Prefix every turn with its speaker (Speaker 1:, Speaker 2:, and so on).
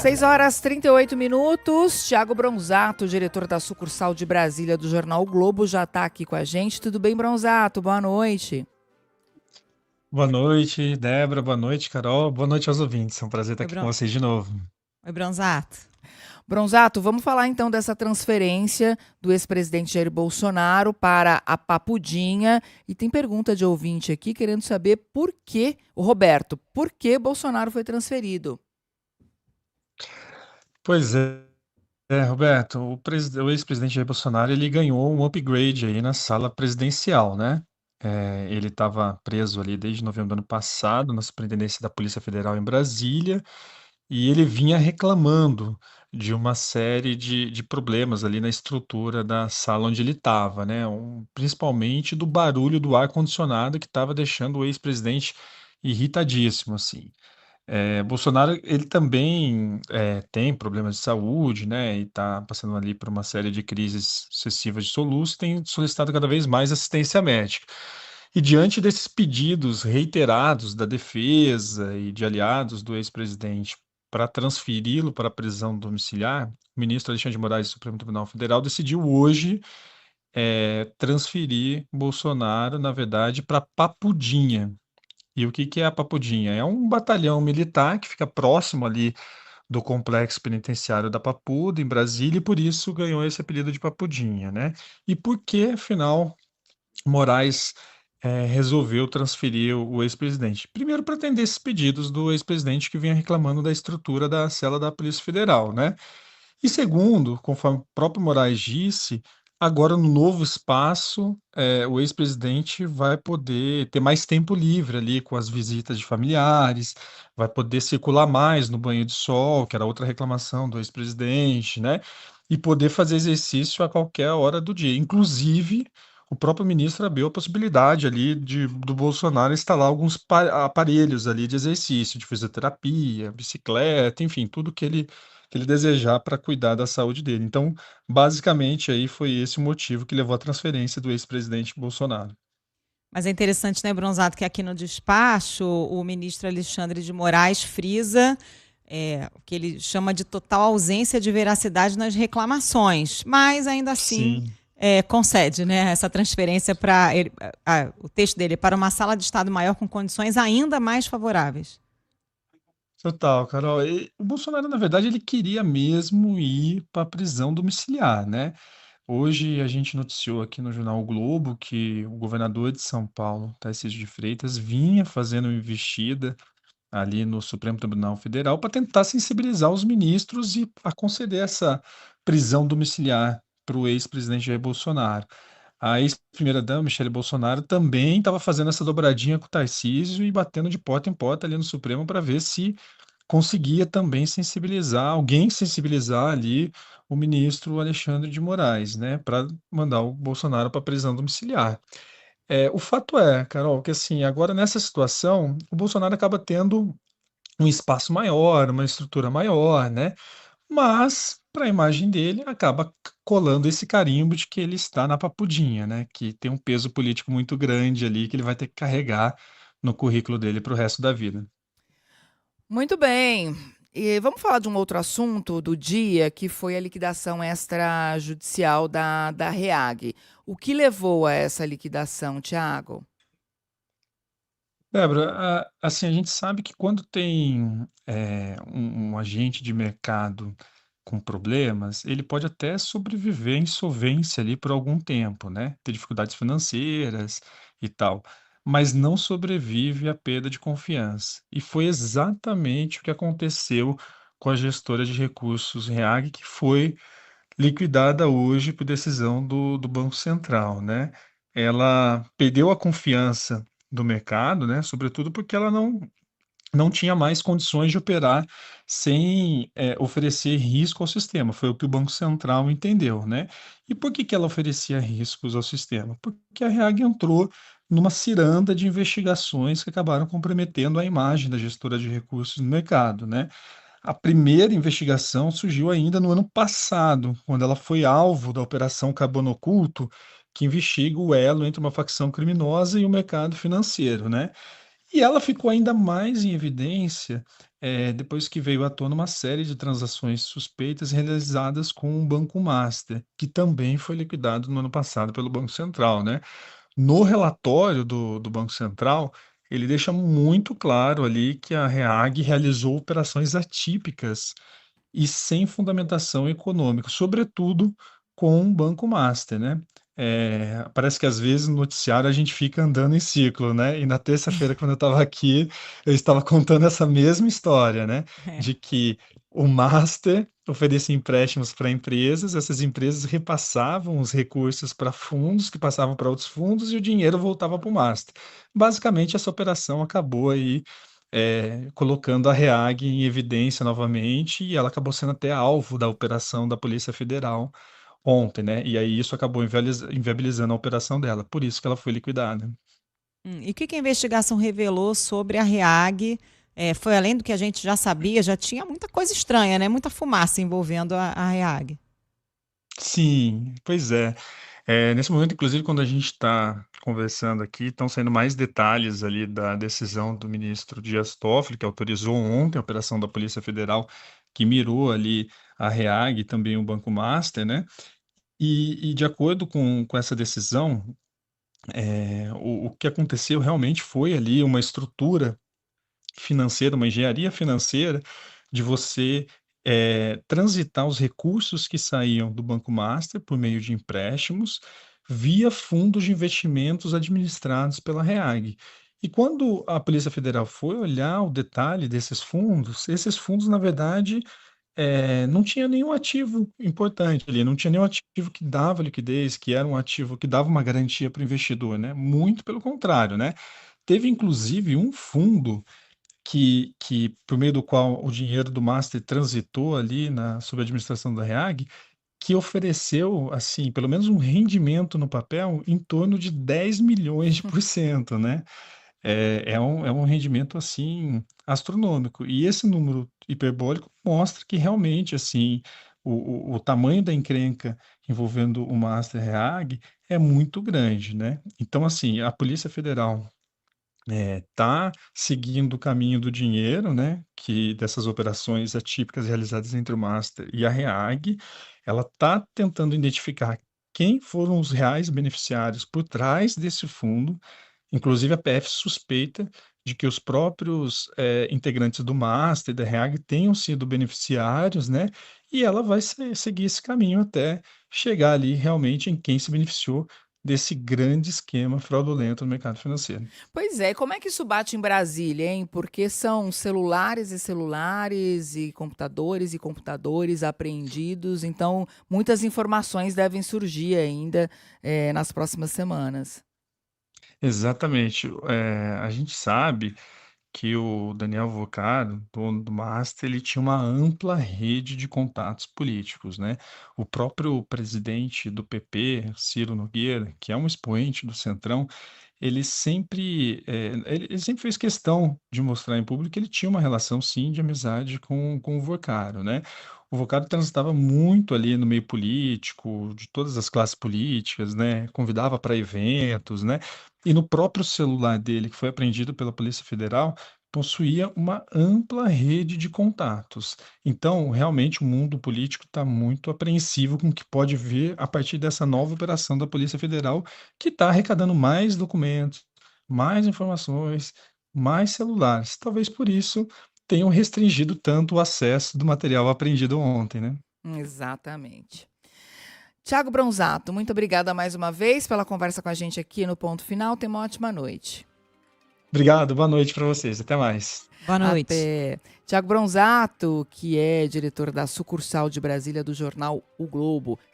Speaker 1: 6h38. Thiago Bronzato, diretor da sucursal de Brasília do Jornal o Globo, já está aqui com a gente. Tudo bem, Bronzato? Boa noite.
Speaker 2: Boa noite, Débora. Boa noite, Carol. Boa noite aos ouvintes. É um prazer estar
Speaker 3: Oi,
Speaker 2: aqui com vocês de novo.
Speaker 3: Bronzato.
Speaker 1: Bronzato, vamos falar então dessa transferência do ex-presidente Jair Bolsonaro para a Papudinha. E tem pergunta de ouvinte aqui querendo saber por que, o Roberto, por que Bolsonaro foi transferido?
Speaker 2: Pois Roberto, o ex-presidente Jair Bolsonaro, ele ganhou um upgrade aí na sala presidencial, né? Ele estava preso ali desde novembro do ano passado, na Superintendência da Polícia Federal em Brasília, e ele vinha reclamando de uma série de problemas ali na estrutura da sala onde ele estava, né? Principalmente do barulho do ar-condicionado que estava deixando o ex-presidente irritadíssimo, assim. Bolsonaro, ele também tem problemas de saúde, né? E está passando ali por uma série de crises sucessivas de soluço, e tem solicitado cada vez mais assistência médica. E diante desses pedidos reiterados da defesa e de aliados do ex-presidente para transferi-lo para a prisão domiciliar, o ministro Alexandre de Moraes do Supremo Tribunal Federal decidiu hoje transferir Bolsonaro, na verdade, para Papudinha. E o que que é a Papudinha? É um batalhão militar que fica próximo ali do complexo penitenciário da Papuda, em Brasília, e por isso ganhou esse apelido de Papudinha, né? E por que, afinal, Moraes resolveu transferir o ex-presidente? Primeiro, para atender esses pedidos do ex-presidente que vinha reclamando da estrutura da cela da Polícia Federal, né? E segundo, conforme o próprio Moraes disse, agora no novo espaço, o ex-presidente vai poder ter mais tempo livre ali com as visitas de familiares, vai poder circular mais no banho de sol, que era outra reclamação do ex-presidente, né? E poder fazer exercício a qualquer hora do dia. Inclusive, o próprio ministro abriu a possibilidade ali do Bolsonaro instalar alguns aparelhos ali de exercício, de fisioterapia, bicicleta, enfim, tudo que ele desejar para cuidar da saúde dele. Então, basicamente, aí foi esse o motivo que levou à transferência do ex-presidente Bolsonaro.
Speaker 3: Mas é interessante, né, Bronzato, que aqui no despacho o ministro Alexandre de Moraes frisa o que ele chama de total ausência de veracidade nas reclamações, mas ainda assim
Speaker 2: Sim,
Speaker 3: concede, né, essa transferência para o texto dele para uma sala de Estado maior com condições ainda mais favoráveis.
Speaker 2: total, Carol. E o Bolsonaro, na verdade, ele queria mesmo ir para a prisão domiciliar, né? Hoje a gente noticiou aqui no jornal O Globo que o governador de São Paulo, Tarcísio de Freitas, vinha fazendo uma investida ali no Supremo Tribunal Federal para tentar sensibilizar os ministros e a conceder essa prisão domiciliar para o ex-presidente Jair Bolsonaro. A ex-primeira-dama, Michele Bolsonaro, também estava fazendo essa dobradinha com o Tarcísio e batendo de porta em porta ali no Supremo para ver se conseguia também sensibilizar ali o ministro Alexandre de Moraes, né, para mandar o Bolsonaro para a prisão domiciliar. O fato é, Carol, que assim, agora nessa situação, o Bolsonaro acaba tendo um espaço maior, uma estrutura maior, né? Mas para a imagem dele acaba colando esse carimbo de que ele está na papudinha, né? Que tem um peso político muito grande ali que ele vai ter que carregar no currículo dele para o resto da vida.
Speaker 1: Muito bem. E vamos falar de um outro assunto do dia, que foi a liquidação extrajudicial da REAG. O que levou a essa liquidação, Tiago?
Speaker 2: Débora, assim, a gente sabe que quando tem um agente de mercado com problemas, ele pode até sobreviver em insolvência ali por algum tempo, né? Ter dificuldades financeiras e tal, mas não sobrevive à perda de confiança. E foi exatamente o que aconteceu com a gestora de recursos REAG, que foi liquidada hoje por decisão do Banco Central, né? Ela perdeu a confiança do mercado, né? Sobretudo porque ela não tinha mais condições de operar sem oferecer risco ao sistema. Foi o que o Banco Central entendeu, né? E por que que ela oferecia riscos ao sistema? Porque a Reag entrou numa ciranda de investigações que acabaram comprometendo a imagem da gestora de recursos no mercado, né? A primeira investigação surgiu ainda no ano passado, quando ela foi alvo da Operação Carbono Oculto, que investiga o elo entre uma facção criminosa e o mercado financeiro, né? E ela ficou ainda mais em evidência depois que veio à tona uma série de transações suspeitas realizadas com o Banco Master, que também foi liquidado no ano passado pelo Banco Central, né? No relatório do Banco Central, ele deixa muito claro ali que a REAG realizou operações atípicas e sem fundamentação econômica, sobretudo com o Banco Master, né? Parece que às vezes no noticiário a gente fica andando em ciclo, né? E na terça-feira, quando eu estava aqui, eu estava contando essa mesma história, né?
Speaker 3: É.
Speaker 2: De que o Master oferecia empréstimos para empresas, essas empresas repassavam os recursos para fundos, que passavam para outros fundos, e o dinheiro voltava para o Master. Basicamente, essa operação acabou aí colocando a REAG em evidência novamente, e ela acabou sendo até alvo da operação da Polícia Federal ontem, né? E aí isso acabou inviabilizando a operação dela, por isso que ela foi liquidada.
Speaker 3: E o que que a investigação revelou sobre a REAG? Foi além do que a gente já sabia, já tinha muita coisa estranha, né? Muita fumaça envolvendo a REAG.
Speaker 2: Sim, pois é. Nesse momento, inclusive, quando a gente está conversando aqui, estão saindo mais detalhes ali da decisão do ministro Dias Toffoli, que autorizou ontem a operação da Polícia Federal, que mirou ali a REAG e também o Banco Master, né? E de acordo com essa decisão, o que aconteceu realmente foi ali uma estrutura financeira, uma engenharia financeira de você transitar os recursos que saíam do Banco Master por meio de empréstimos via fundos de investimentos administrados pela REAG. E quando a Polícia Federal foi olhar o detalhe desses fundos, esses fundos, na verdade, não tinha nenhum ativo importante ali, não tinha nenhum ativo que dava liquidez, que era um ativo que dava uma garantia para o investidor, né? Muito pelo contrário, né? Teve inclusive um fundo por meio do qual o dinheiro do Master transitou ali sob a administração da REAG, que ofereceu, assim, pelo menos um rendimento no papel em torno de 10 milhões de por cento, né? É um rendimento, assim, astronômico. E esse número hiperbólico mostra que realmente, assim, o tamanho da encrenca envolvendo o Master REAG é muito grande, né? Então, assim, a Polícia Federal está seguindo o caminho do dinheiro, né, que dessas operações atípicas realizadas entre o Master e a REAG, ela está tentando identificar quem foram os reais beneficiários por trás desse fundo. Inclusive, a PF suspeita de que os próprios integrantes do Master e da REAG tenham sido beneficiários, né? E ela vai seguir esse caminho até chegar ali realmente em quem se beneficiou desse grande esquema fraudulento no mercado financeiro.
Speaker 1: Pois é, e como é que isso bate em Brasília, hein? Porque são celulares e computadores apreendidos, então muitas informações devem surgir ainda nas próximas semanas.
Speaker 2: Exatamente. A gente sabe que o Daniel Vocaro, dono do Master, ele tinha uma ampla rede de contatos políticos, né? O próprio presidente do PP, Ciro Nogueira, que é um expoente do Centrão, ele sempre fez questão de mostrar em público que ele tinha uma relação, sim, de amizade com o Vocaro, né? O Vocaro transitava muito ali no meio político, de todas as classes políticas, né? Convidava para eventos, né? E no próprio celular dele, que foi apreendido pela Polícia Federal, possuía uma ampla rede de contatos. Então, realmente, o mundo político está muito apreensivo com o que pode vir a partir dessa nova operação da Polícia Federal, que está arrecadando mais documentos, mais informações, mais celulares. Talvez por isso tenham restringido tanto o acesso do material apreendido ontem, né?
Speaker 1: Exatamente. Tiago Bronzato, muito obrigada mais uma vez pela conversa com a gente aqui no Ponto Final. Tenha uma ótima noite.
Speaker 2: Obrigado, boa noite para vocês. Até mais.
Speaker 3: Boa noite.
Speaker 1: Até. Tiago Bronzato, que é diretor da sucursal de Brasília do jornal O Globo.